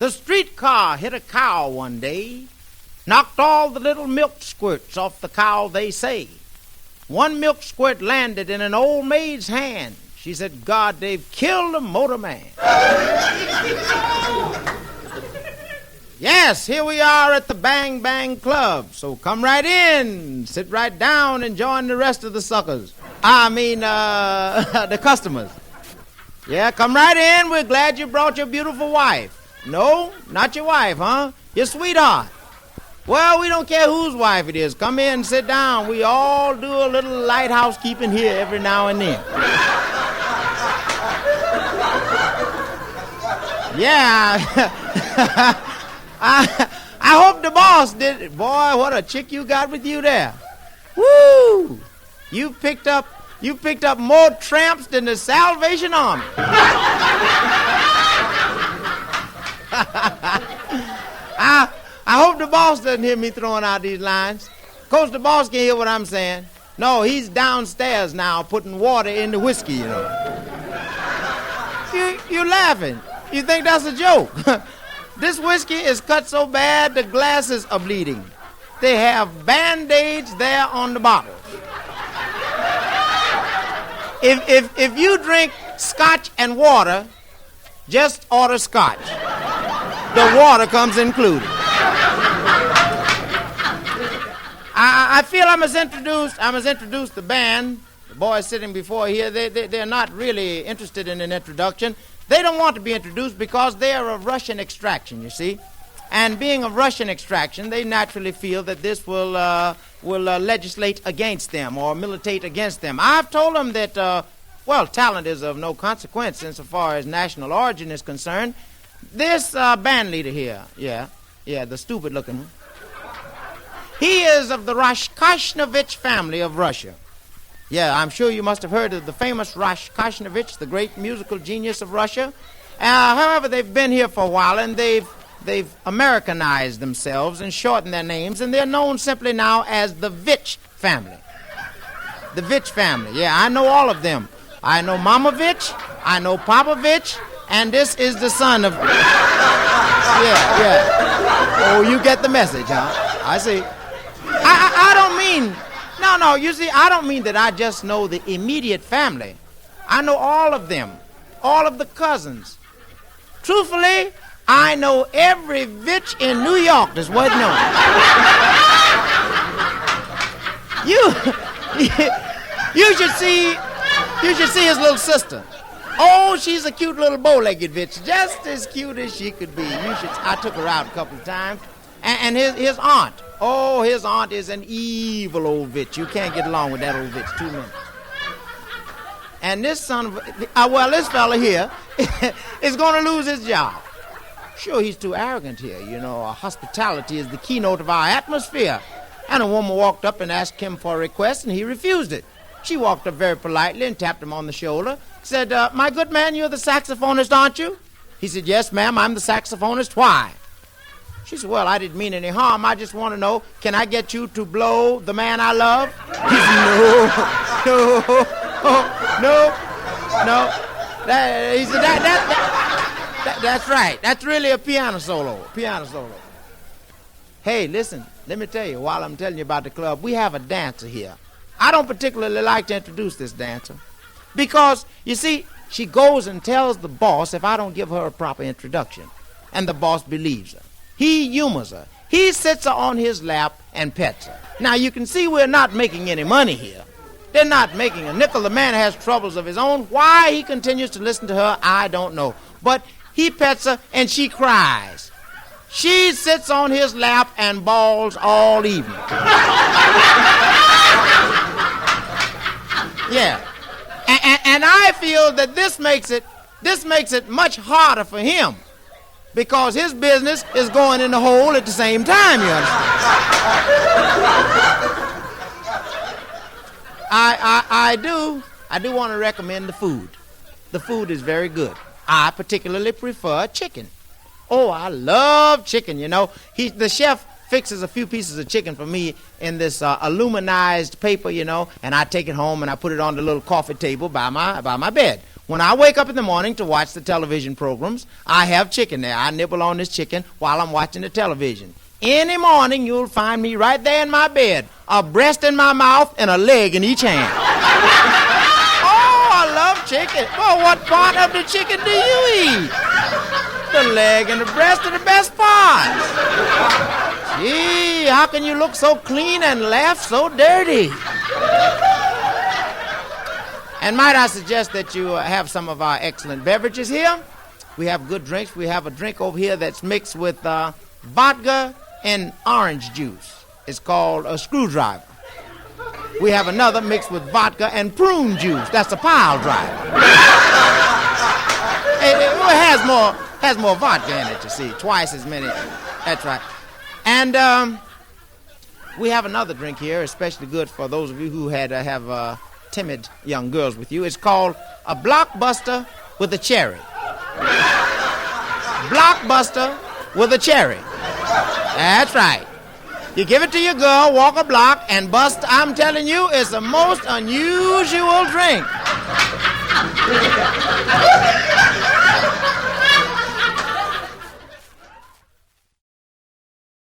The streetcar hit a cow one day, knocked all the little milk squirts off the cow, they say. One milk squirt landed in an old maid's hand. She said, God, they've killed a motorman. Yes, here we are at the Bang Bang Club. So come right in, sit right down, and join the rest of the suckers. The customers. Yeah, come right in. We're glad you brought your beautiful wife. No, not your wife, huh? Your sweetheart. Well, we don't care whose wife it is. Come in and sit down. We all do a little light housekeeping here every now and then. Yeah. I hope the boss did it. Boy, what a chick you got with you there. Woo! You picked up more tramps than the Salvation Army. I hope the boss doesn't hear me throwing out these lines. Of course, the boss can hear what I'm saying. No, he's downstairs now putting water in the whiskey, you know. You're laughing. You think that's a joke. This whiskey is cut so bad the glasses are bleeding. They have Band-Aids there on the bottles. If you drink scotch and water, just order scotch. The water comes included. I feel I must introduce the band. The boys sitting before here, they're not really interested in an introduction. They don't want to be introduced because they are of Russian extraction, you see. And being of Russian extraction, they naturally feel that this will legislate against them or militate against them. I've told them that, talent is of no consequence insofar as national origin is concerned. This band leader here, the stupid-looking one, he is of the Rashkashnovich family of Russia. Yeah, I'm sure you must have heard of the famous Rashkashnovich, the great musical genius of Russia. However, they've been here for a while, and they've Americanized themselves and shortened their names, and they're known simply now as the Vich family. The Vich family, yeah, I know all of them. I know Mama Vich, I know Papa Vich, and this is the son of... Yeah. Oh, you get the message, huh? I see. I don't mean... No, you see, I don't mean that I just know the immediate family. I know all of them, all of the cousins. Truthfully, I know every Vich in New York that's worth knowing. You should see his little sister. Oh, she's a cute little bow-legged Vich, just as cute as she could be. I took her out a couple of times. And his aunt. Oh, his aunt is an evil old Vich. You can't get along with that old Vich 2 minutes. And this this fella here is going to lose his job. Sure, he's too arrogant here. You know, hospitality is the keynote of our atmosphere. And a woman walked up and asked him for a request, and he refused it. She walked up very politely and tapped him on the shoulder. Said, my good man, you're the saxophonist, aren't you? He said, yes, ma'am, I'm the saxophonist. Why? She said, well, I didn't mean any harm. I just want to know, can I get you to blow the man I love? He said, no. He said, that's right. That's really a piano solo. Hey, listen, let me tell you, while I'm telling you about the club, we have a dancer here. I don't particularly like to introduce this dancer because, you see, she goes and tells the boss if I don't give her a proper introduction, and the boss believes her. He humors her. He sits her on his lap and pets her. Now, you can see we're not making any money here. They're not making a nickel. The man has troubles of his own. Why he continues to listen to her, I don't know. But he pets her, and she cries. She sits on his lap and bawls all evening. Yeah. And I feel that this makes it much harder for him. Because his business is going in the hole at the same time, you understand? I do want to recommend the food. The food is very good. I particularly prefer chicken. Oh, I love chicken, you know. The chef fixes a few pieces of chicken for me in this aluminized paper, you know, and I take it home and I put it on the little coffee table by my bed. When I wake up in the morning to watch the television programs, I have chicken there. I nibble on this chicken while I'm watching the television. Any morning, you'll find me right there in my bed, a breast in my mouth and a leg in each hand. Oh, I love chicken. Well, what part of the chicken do you eat? The leg and the breast are the best parts. Gee, how can you look so clean and laugh so dirty? And might I suggest that you have some of our excellent beverages here? We have good drinks. We have a drink over here that's mixed with vodka and orange juice. It's called a screwdriver. We have another mixed with vodka and prune juice. That's a pile driver. It has more vodka in it, you see. Twice as many. That's right. And we have another drink here, especially good for those of you who have timid young girls with you. It's called a blockbuster with a cherry. Blockbuster with a cherry. That's right. You give it to your girl, walk a block, and bust. I'm telling you, it's the most unusual drink.